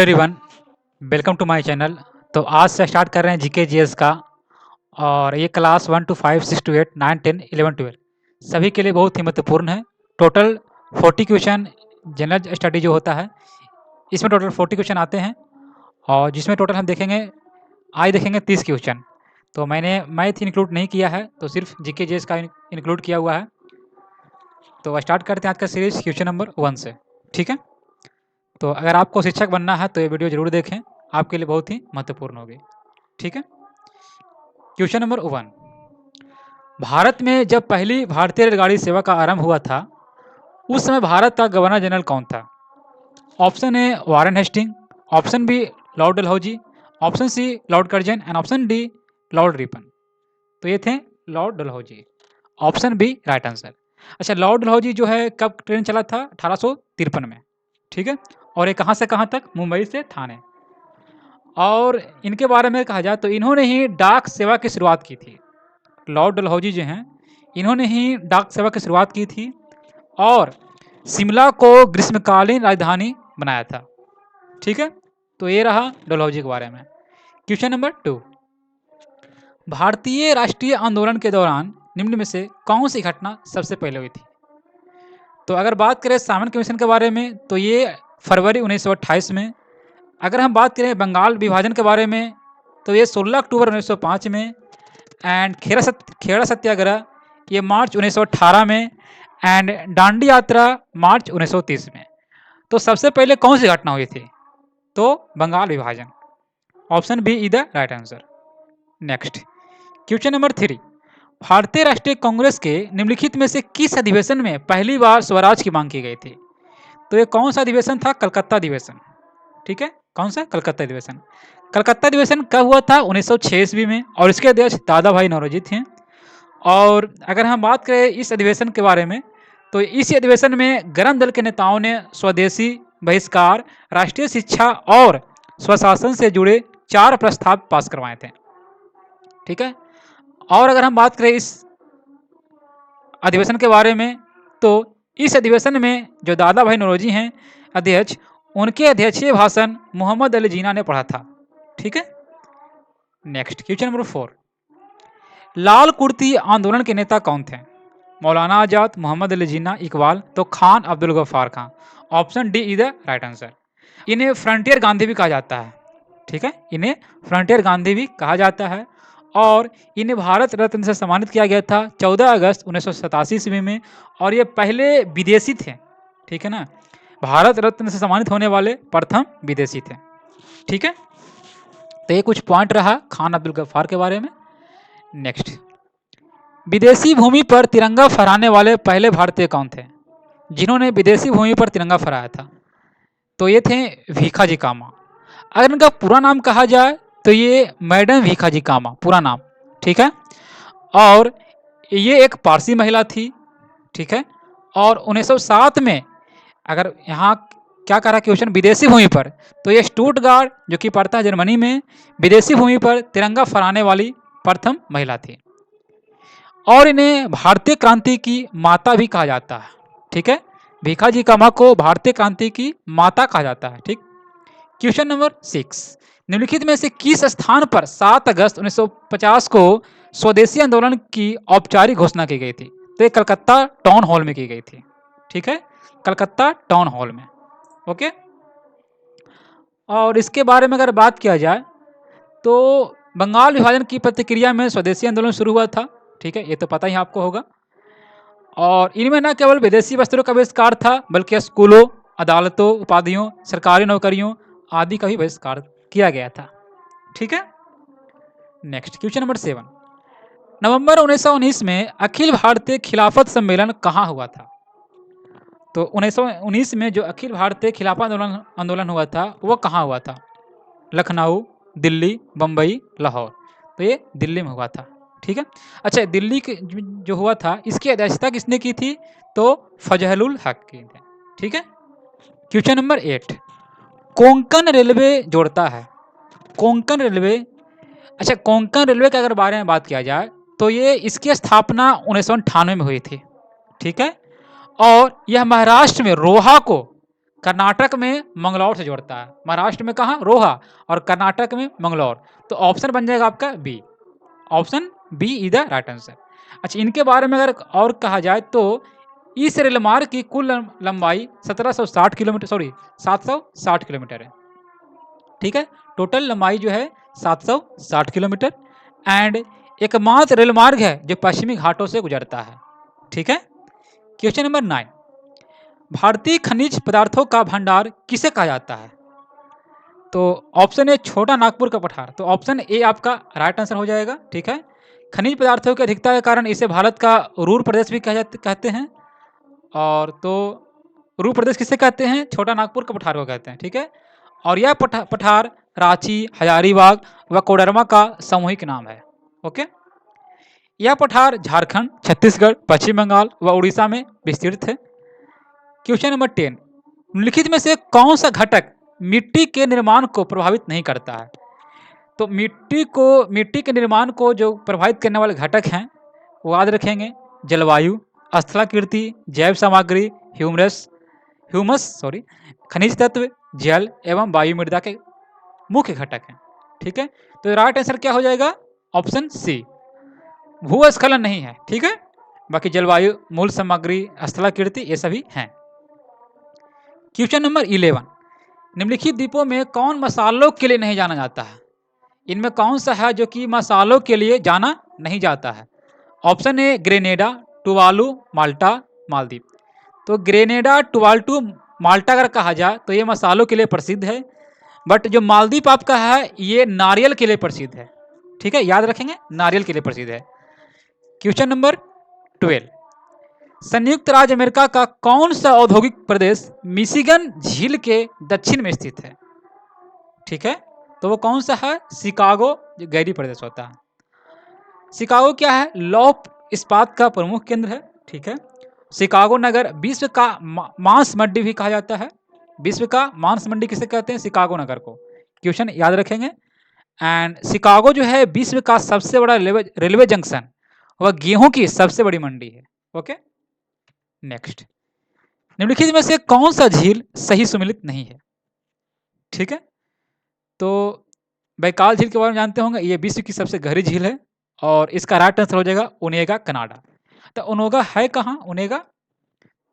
Everyone, welcome to my channel. तो आज से स्टार्ट कर रहे हैं जीके जीएस का। और ये क्लास 1 टू 5, 6 टू 8, 9, 10, 11, 12 सभी के लिए बहुत ही महत्वपूर्ण है। टोटल 40 क्वेश्चन जनरल स्टडी जो होता है, इसमें टोटल 40 क्वेश्चन आते हैं और जिसमें टोटल हम देखेंगे, आज देखेंगे 30 क्वेश्चन। तो मैंने मैथ इंक्लूड नहीं किया है, तो सिर्फ जीके जीएस का इंक्लूड किया हुआ है। तो स्टार्ट करते हैं आज का सीरीज क्वेश्चन नंबर 1 से। ठीक है, तो अगर आपको शिक्षक बनना है तो ये वीडियो जरूर देखें, आपके लिए बहुत ही महत्वपूर्ण होगी। ठीक है, क्वेश्चन नंबर 1। भारत में जब पहली भारतीय रेलगाड़ी सेवा का आरंभ हुआ था, उस समय भारत का गवर्नर जनरल कौन था? Option A Warren Hasting, option B Lord Dalhousie, option C Lord Curzon and option D Lord Ripon. तो ये थे Lord Dalhousie. Option B right answer. अच्छा, लॉर्ड डलहौजी जो है कब ट्रेन चला था? 1853 में। ठीक है, और ये कहाँ से कहाँ तक? मुंबई से थाने। और इनके बारे में कहा जाए तो इन्होंने ही डाक सेवा की शुरुआत की थी। लॉर्ड डलहौजी जो हैं, इन्होंने ही डाक सेवा की शुरुआत की थी और शिमला को ग्रीष्मकालीन राजधानी बनाया था। ठीक है, तो ये रहा डलहौजी के बारे में। Question number 2। भारतीय राष्ट्रीय आंदोलन के दौरान निम्न में से कौन सी घटना सबसे पहले हुई थी? तो अगर बात करें सामंत कमीशन के बारे में तो ये फरवरी 1928 में। अगर हम बात करें बंगाल विभाजन के बारे में तो ये 16 अक्टूबर 1905 में। एंड खेड़ा सत्याग्रह ये मार्च 1918 में। एंड दांडी यात्रा मार्च 1930 में। तो सबसे पहले कौन सी घटना हुई थी? तो बंगाल विभाजन। Option B is the right answer. Next, question number 3। भारतीय राष्ट्रीय कांग्रेस के निम्नलिखित में से किस अधिवेशन में पहली बार स्वराज की मांग की गई थी? तो ये कौन सा अधिवेशन था? कलकत्ता अधिवेशन। ठीक है, कौन सा? कलकत्ता अधिवेशन। कलकत्ता अधिवेशन कब हुआ था? 1906 ईस्वी में, और इसके अध्यक्ष दादा भाई नौरोजी थे। और अगर हम बात करें इस अधिवेशन के बारे में तो इस अधिवेशन में गरम दल के नेताओं ने स्वदेशी, बहिष्कार, राष्ट्रीय शिक्षा और स्वशासन से जुड़े 4 प्रस्ताव पास करवाए थे। ठीक है, और अगर हम बात करें इस अधिवेशन के बारे में तो इस अधिवेशन में जो दादा भाई नौरोजी हैं अध्यक्ष, उनके अध्यक्षीय भाषण मोहम्मद अली जीना ने पढ़ा था। ठीक है, नेक्स्ट, क्वेश्चन नंबर 4। लाल कुर्ती आंदोलन के नेता कौन थे? मौलाना आजाद, मोहम्मद अली जीना, इकबाल, तो Khan Abdul Ghaffar Khan. Option D is the right answer. इन्हें फ्रंटियर गांधी भी कहा जाता है। ठीक है, इन्हें फ्रंटियर गांधी भी कहा जाता है और इन्हें भारत रत्न से सम्मानित किया गया था 14 अगस्त 1987 ईस्वी में। और ये पहले विदेशी थे। ठीक है ना, भारत रत्न से सम्मानित होने वाले प्रथम विदेशी थे। ठीक है, तो ये कुछ पॉइंट रहा खान अब्दुल गफ्फार के बारे में। नेक्स्ट, विदेशी भूमि पर तिरंगा फहराने वाले पहले भारतीय कौन थे जिन्होंने विदेशी भूमि पर तिरंगा फहराया था? तो ये थे भीखाजी कामा। अगर इनका पूरा नाम कहा जाए तो ये मैडम भीखाजी कामा पूरा नाम। ठीक है, और ये एक पारसी महिला थी। ठीक है, और 1907 में, अगर यहाँ क्या कह रहा है क्वेश्चन, विदेशी भूमि पर, तो ये स्टुटगार्ट जो कि पड़ता है जर्मनी में, विदेशी भूमि पर तिरंगा फहराने वाली प्रथम महिला थी। और इन्हें भारतीय क्रांति की माता भी कहा जाता है। ठीक है, भीखाजी कामा को भारतीय क्रांति की माता कहा जाता है। ठीक, क्वेश्चन नंबर 6। निम्नलिखित में से किस स्थान पर 7 अगस्त 1950 को स्वदेशी आंदोलन की औपचारिक घोषणा की गई थी? तो ये कलकत्ता टाउन हॉल में की गई थी। ठीक है, कलकत्ता टाउन हॉल में। ओके, और इसके बारे में अगर बात किया जाए तो बंगाल विभाजन की प्रतिक्रिया में स्वदेशी आंदोलन शुरू हुआ था। ठीक है, ये तो पता ही आपको होगा। और इनमें न केवल विदेशी वस्त्रों का बहिष्कार था बल्कि स्कूलों, अदालतों, उपाधियों, सरकारी नौकरियों आदि का भी बहिष्कार किया गया था। ठीक है, नेक्स्ट, क्वेश्चन नंबर 7। नवंबर 1919 में अखिल भारतीय खिलाफत सम्मेलन कहाँ हुआ था? तो 1919 में जो अखिल भारतीय खिलाफत आंदोलन हुआ था वो कहाँ हुआ था? लखनऊ, दिल्ली, बम्बई, लाहौर। तो ये दिल्ली में हुआ था। ठीक है, अच्छा, दिल्ली के जो हुआ था इसकी अध्यक्षता किसने की थी? तो फजहलुल हक की थे। ठीक है, क्वेश्चन नंबर 8। कोंकण रेलवे जोड़ता है, कोंकण रेलवे। अच्छा, कोंकण रेलवे के अगर बारे में बात किया जाए तो ये इसकी स्थापना 1998 में हुई थी। ठीक है, और यह महाराष्ट्र में रोहा को कर्नाटक में मंगलौर से जोड़ता है। महाराष्ट्र में कहाँ? रोहा, और कर्नाटक में मंगलौर। तो ऑप्शन बन जाएगा आपका B. Option B is the right answer. अच्छा, इनके बारे में अगर और कहा जाए तो इस रेल मार्ग की कुल लंबाई 1760 किलोमीटर, सॉरी 760 किलोमीटर है। ठीक है, टोटल लंबाई जो है 760 किलोमीटर, एंड एकमात्र रेल मार्ग है जो पश्चिमी घाटों से गुजरता है। ठीक है। क्वेश्चन नंबर 9, भारतीय खनिज पदार्थों का भंडार किसे कहा जाता है? तो ऑप्शन ए छोटा नागपुर का पठार, तो ऑप्शन ए आपका राइट आंसर हो जाएगा। ठीक है, खनिज पदार्थों की अधिकता के कारण इसे भारत का रूर प्रदेश भी कहते हैं। और तो रूर प्रदेश किसे कहते हैं? छोटा नागपुर का पठार को कहते हैं। ठीक है, और यह पठार रांची, हजारीबाग व कोडरमा का सामूहिक नाम है। ओके, यह पठार झारखंड, छत्तीसगढ़, पश्चिम बंगाल व उड़ीसा में विस्तृत है। क्वेश्चन नंबर 10, निम्नलिखित में से कौन सा घटक मिट्टी के निर्माण को प्रभावित नहीं करता है? तो मिट्टी के निर्माण को जो प्रभावित करने वाले घटक हैं वो याद रखेंगे: जलवायु, स्थलाकृति, जैव सामग्री, ह्यूमस, खनिज तत्व, जल एवं वायु मृदा के मुख्य घटक हैं। ठीक है, तो राइट आंसर क्या हो जाएगा? ऑप्शन सी, भूस्खलन नहीं है। ठीक है, बाकी जलवायु, मूल सामग्री, स्थलाकृति ये सभी हैं। क्वेश्चन नंबर 11, निम्नलिखित द्वीपों में कौन मसालों के लिए नहीं जाना जाता है? इनमें कौन सा है जो कि मसालों के लिए जाना नहीं जाता है? ऑप्शन ए ग्रेनेडा, टुवालू, माल्टा, मालदीव। तो ग्रेनेडा, टुवालू, माल्टा अगर कहा जाए तो ये मसालों के लिए प्रसिद्ध है, बट जो मालदीव आपका है ये नारियल के लिए प्रसिद्ध है। ठीक है, याद रखेंगे, नारियल के लिए प्रसिद्ध है। क्वेश्चन नंबर 12, संयुक्त राज्य अमेरिका का कौन सा औद्योगिक प्रदेश मिशिगन झील के दक्षिण में स्थित है? ठीक है, तो वो कौन सा है? शिकागो, जो गैरी प्रदेश होता है। शिकागो क्या है? लौह इस्पात का प्रमुख केंद्र है। ठीक है, शिकागो नगर विश्व का मांस मंडी भी कहा जाता है। विश्व का मांस मंडी किसे कहते हैं? शिकागो नगर को। क्वेश्चन याद रखेंगे। एंड शिकागो जो है विश्व का सबसे बड़ा रेलवे जंक्शन, वह गेहूं की सबसे बड़ी मंडी है। ओके, नेक्स्ट, निम्नलिखित में से कौन सा झील सही सुमेलित नहीं है? ठीक है, तो बैकाल झील के बारे में जानते होंगे, ये विश्व की सबसे गहरी झील है और इसका राइट आंसर हो जाएगा ओनेगा, कनाडा। तो ओनेगा है कहाँ? ओनेगा,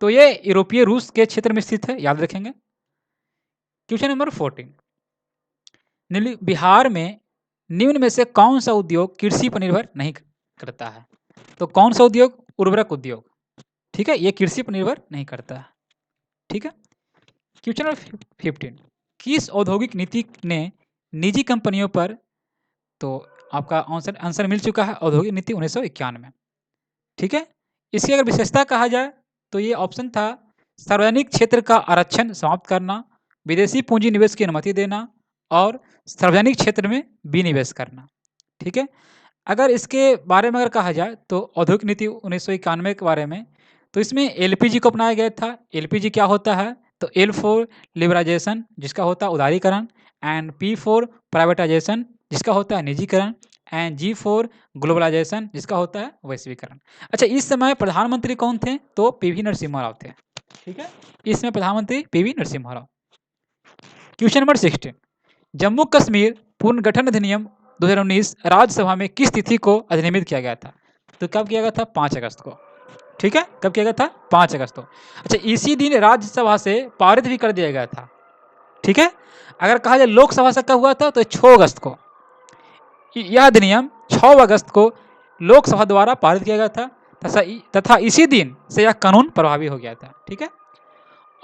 तो ये यूरोपीय रूस के क्षेत्र में स्थित है, याद रखेंगे। क्वेश्चन नंबर 14, बिहार में निम्न में से कौन सा उद्योग कृषि पर निर्भर नहीं करता है? तो कौन सा उद्योग? उर्वरक उद्योग। ठीक है, ये कृषि पर निर्भर नहीं करता है। ठीक है, क्वेश्चन नंबर 15, किस औद्योगिक नीति ने निजी कंपनियों पर, तो आपका आंसर मिल चुका है, औद्योगिक नीति 1991 में। ठीक है, इसकी अगर विशेषता कहा जाए तो ये ऑप्शन था सार्वजनिक क्षेत्र का आरक्षण समाप्त करना, विदेशी पूंजी निवेश की अनुमति देना और सार्वजनिक क्षेत्र में विनिवेश करना। ठीक है, अगर इसके बारे में अगर कहा जाए तो औद्योगिक नीति 1991 के बारे में, तो इसमें एलपीजी को अपनाया गया था। एलपीजी क्या होता है? तो एल फॉर लिबराइजेशन, जिसका होता है उदारीकरण, एंड पी फॉर प्राइवेटाइजेशन, जिसका होता है निजीकरण, एंड जी फॉर ग्लोबलाइजेशन, जिसका होता है वैश्वीकरण। अच्छा, इस समय प्रधानमंत्री कौन थे? तो पीवी नरसिम्हा राव थे। ठीक है, इसमें प्रधानमंत्री PV Narasimha Rao. Question number 16, Jammu Kashmir पुनर्गठन अधिनियम 2019 राज्यसभा में किस तिथि को अधिनियमित किया गया था? तो कब किया गया था? 5 अगस्त को। ठीक है, कब किया गया था? 5 अगस्त को। अच्छा, इसी दिन राज्यसभा से पारित भी कर दिया गया था। ठीक है, अगर कहा जाए लोकसभा से कब हुआ था तो 6 अगस्त को। यह अधिनियम 6 अगस्त को लोकसभा द्वारा पारित किया गया था तथा इसी दिन से यह कानून प्रभावी हो गया था। ठीक है,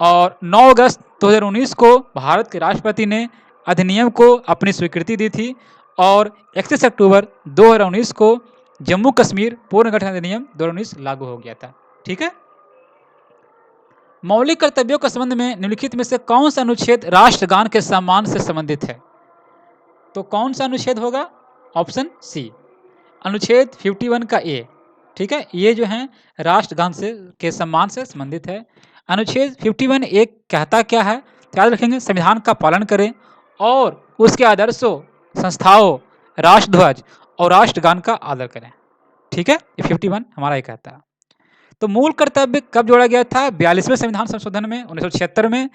और 9 अगस्त 2019 को भारत के राष्ट्रपति ने अधिनियम को अपनी स्वीकृति दी थी और 31 अक्टूबर 2019 को जम्मू कश्मीर पुनर्गठन अधिनियम 2019 लागू हो गया था। ठीक है, मौलिक कर्तव्यों के संबंध में निम्नलिखित में से कौन सा अनुच्छेद राष्ट्रगान के सम्मान से संबंधित है? तो कौन सा अनुच्छेद होगा? ऑप्शन सी, अनुच्छेद 51 का ए। ठीक है, ये जो है राष्ट्रगान से के सम्मान से संबंधित है। अनुच्छेद 51 ए कहता क्या है? याद रखेंगे, संविधान का पालन करें और उसके आदर्शों, संस्थाओं, राष्ट्रध्वज और राष्ट्रगान का आदर करें। ठीक है, ये 51 हमारा ही कहता है। तो मूल कर्तव्य कब जोड़ा गया था? 42वें संविधान संशोधन में 1976 में,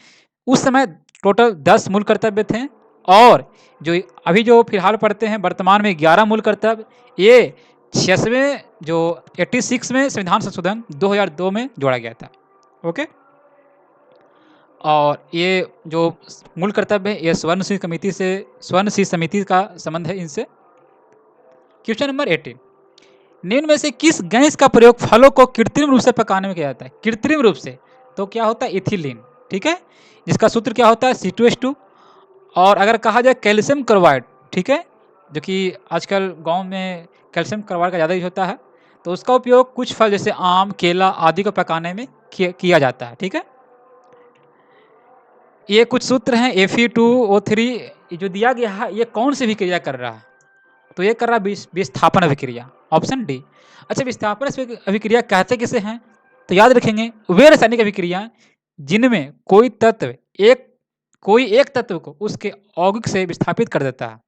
उस समय टोटल 10 मूल कर्तव्य थे और जो अभी जो फिलहाल पढ़ते हैं वर्तमान में 11 मूल कर्तव्य, ये 86वें जो 86 में संविधान संशोधन 2002 में जोड़ा गया था। ओके, और ये जो मूल कर्तव्य है ये स्वर्ण सिंह समिति का संबंध है इनसे। क्वेश्चन नंबर 18, निम्न में से किस गैस का प्रयोग फलों को कृत्रिम रूप से पकाने में किया जाता है? कृत्रिम रूप से तो क्या होता है? इथिलीन, ठीक है, जिसका सूत्र क्या होता है? C2H2। और अगर कहा जाए कैल्शियम क्लोराइड, ठीक है, जो कि आजकल गांव में कैल्शियम क्लोराइड का ज़्यादा यूज होता है, तो उसका उपयोग कुछ फल जैसे आम, केला आदि को पकाने में किया जाता है। ठीक है, ये कुछ सूत्र हैं Fe2O3 जो दिया गया है, ये कौन सी विक्रिया कर रहा है? तो ये कर रहा है विस्थापन अभिक्रिया, ऑप्शन डी। अच्छा, विस्थापन अभिक्रिया कहते किसे हैं? तो याद रखेंगे वे रासायनिक अभिक्रिया जिनमें कोई एक तत्व को उसके यौगिक से विस्थापित कर देता है,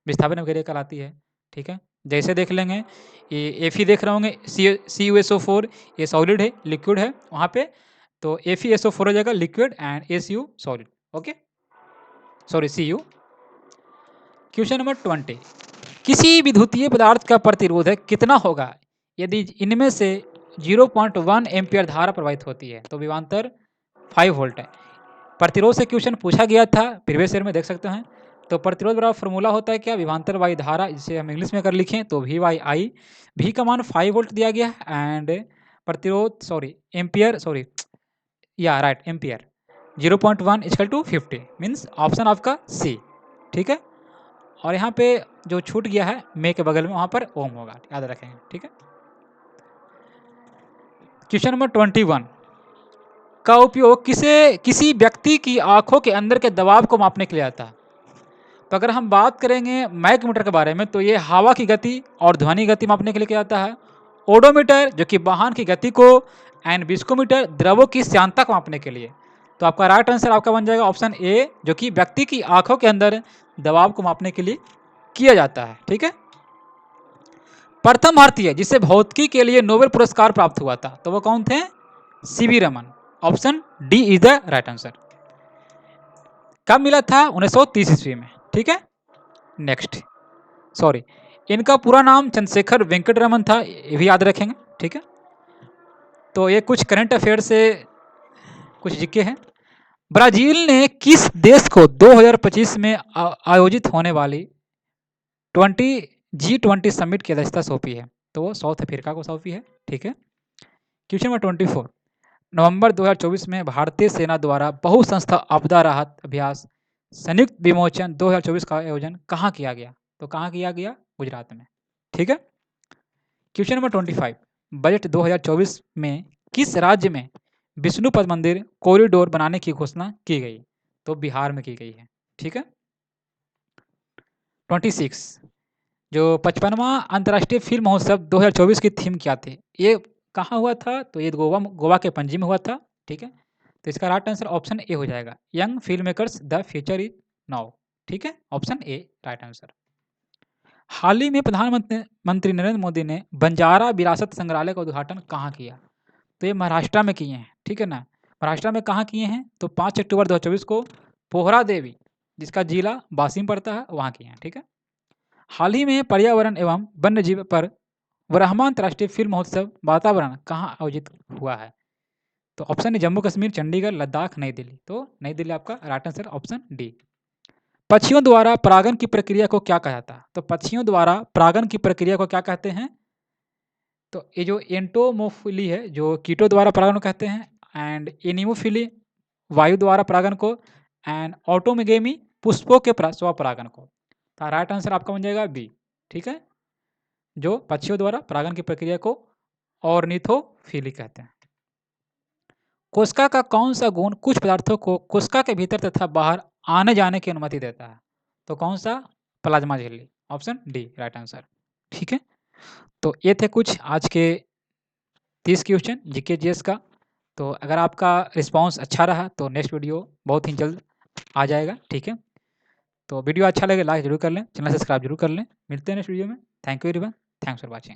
विस्थापन अभिक्रिया कहलाती है। ठीक है, जैसे देख लेंगे ये Fe देख रहे होंगे, CuSO4 ये सॉलिड है, लिक्विड है वहाँ पे, तो FeSO4 हो जाएगा liquid and ACU solid. Okay, sorry Cu। Question number 20, किसी विद्युतीय पदार्थ का प्रतिरोध कितना होगा यदि इनमें से 0.1 एम्पियर धारा प्रवाहित होती है? तो विभवांतर 5 वोल्ट है। प्रतिरोध से क्वेश्चन पूछा गया था, प्रीवियस ईयर में देख सकते हैं। तो प्रतिरोध बराबर फॉर्मूला होता है क्या? विभवांतर वाई धारा, जिसे हम इंग्लिश में अगर लिखें तो VI। V का मान 5 वोल्ट दिया गया एंड प्रतिरोध ampere 0.1 equal to 50 means option आपका सी। ठीक है, और यहाँ पे जो छूट गया है मे के बगल में वहाँ पर ओम होगा, याद रखेंगे। ठीक है, क्वेश्चन नंबर 21 का उपयोग किसी व्यक्ति की आंखों के अंदर के दबाव को मापने के लिए आता है? तो अगर हम बात करेंगे मैग्नीमीटर के बारे में, तो ये हवा की गति और ध्वनि गति मापने के लिए क्या आता है? ओडोमीटर जो कि वाहन की गति को, एंड विस्कोमीटर द्रवों की श्यानता को मापने के लिए। तो आपका राइट आंसर आपका बन जाएगा ऑप्शन ए, जो कि व्यक्ति की आंखों के अंदर दबाव को मापने के लिए किया जाता है। ठीक है, प्रथम भारतीय जिसे भौतिकी के लिए नोबेल पुरस्कार प्राप्त हुआ था, तो वो कौन थे? CV Raman, option D is the right answer. कब मिला था? 1930 ईस्वी में। ठीक है, नेक्स्ट, सॉरी, इनका पूरा नाम चंद्रशेखर वेंकट रमन था, ये भी याद रखेंगे। ठीक है, तो ये कुछ करंट अफेयर से कुछ जिक्के हैं। ब्राजील ने किस देश को 2025 में आयोजित होने वाली G20 समिट की अध्यक्षता सौंपी है? तो वो साउथ अफ्रीका को सौंपी है। ठीक है, क्वेश्चन नंबर 24, नवंबर 2024 में भारतीय सेना द्वारा बहुसंस्था आपदा राहत अभ्यास संयुक्त विमोचन 2024 का आयोजन कहाँ किया गया? तो कहाँ किया गया? गुजरात में। ठीक है, क्वेश्चन नंबर 25, बजट 2024 में किस राज्य में विष्णुपद मंदिर कॉरिडोर बनाने की घोषणा की गई? तो बिहार में की गई है। ठीक है, 26, जो 55वां अंतर्राष्ट्रीय फिल्म महोत्सव 2024 की थीम क्या थी? ये कहाँ हुआ था? तो ये गोवा के पणजी में हुआ था। ठीक है, तो इसका राइट आंसर ऑप्शन ए हो जाएगा, young film makers the future is now. ठीक है, ऑप्शन ए राइट आंसर। हाल ही में प्रधानमंत्री नरेंद्र मोदी ने बंजारा विरासत संग्रहालय का उद्घाटन कहाँ किया? तो ये महाराष्ट्र में किए हैं। ठीक है ना, महाराष्ट्र में कहाँ किए हैं? तो 5 अक्टूबर 2024 को पोहरा देवी, जिसका जिला वाशिम पड़ता है, वहाँ किए हैं। ठीक है, हाल ही में पर्यावरण एवं वन्य जीव पर ब्रह्मा अंतर्राष्ट्रीय फिल्म महोत्सव वातावरण कहाँ आयोजित हुआ है? तो ऑप्शन है जम्मू कश्मीर, चंडीगढ़, लद्दाख, नई दिल्ली। तो नई दिल्ली आपका राइट आंसर, ऑप्शन डी। पक्षियों द्वारा परागण की प्रक्रिया को क्या कहा जाता है? तो पक्षियों द्वारा परागण की प्रक्रिया को क्या कहते हैं? तो ये जो एंटोमोफिली है, जो कीटों द्वारा परागण को कहते हैं, एंड एनिमोफिली वायु द्वारा परागण को, एंड ऑटोमेगेमी पुष्पों के स्वपरागण को। तो राइट आंसर आपका बन जाएगा बी। ठीक है, जो पक्षियों द्वारा परागण की प्रक्रिया को ऑर्निथोफिली कहते हैं। कोशिका का कौन सा गुण कुछ पदार्थों को कोशिका के भीतर तथा बाहर आने जाने की अनुमति देता है? तो कौन सा? प्लाज्मा झिल्ली, ऑप्शन डी राइट आंसर। ठीक है, तो ये थे कुछ आज के 30 क्वेश्चन जीके जीएस का। तो अगर आपका रिस्पांस अच्छा रहा तो नेक्स्ट वीडियो बहुत ही जल्द आ जाएगा। ठीक है, तो वीडियो अच्छा लगे लाइक जरूर कर लें, चैनल सब्सक्राइब जरूर कर लें। मिलते हैं नेक्स्ट वीडियो में। Thank you everyone, thanks for watching.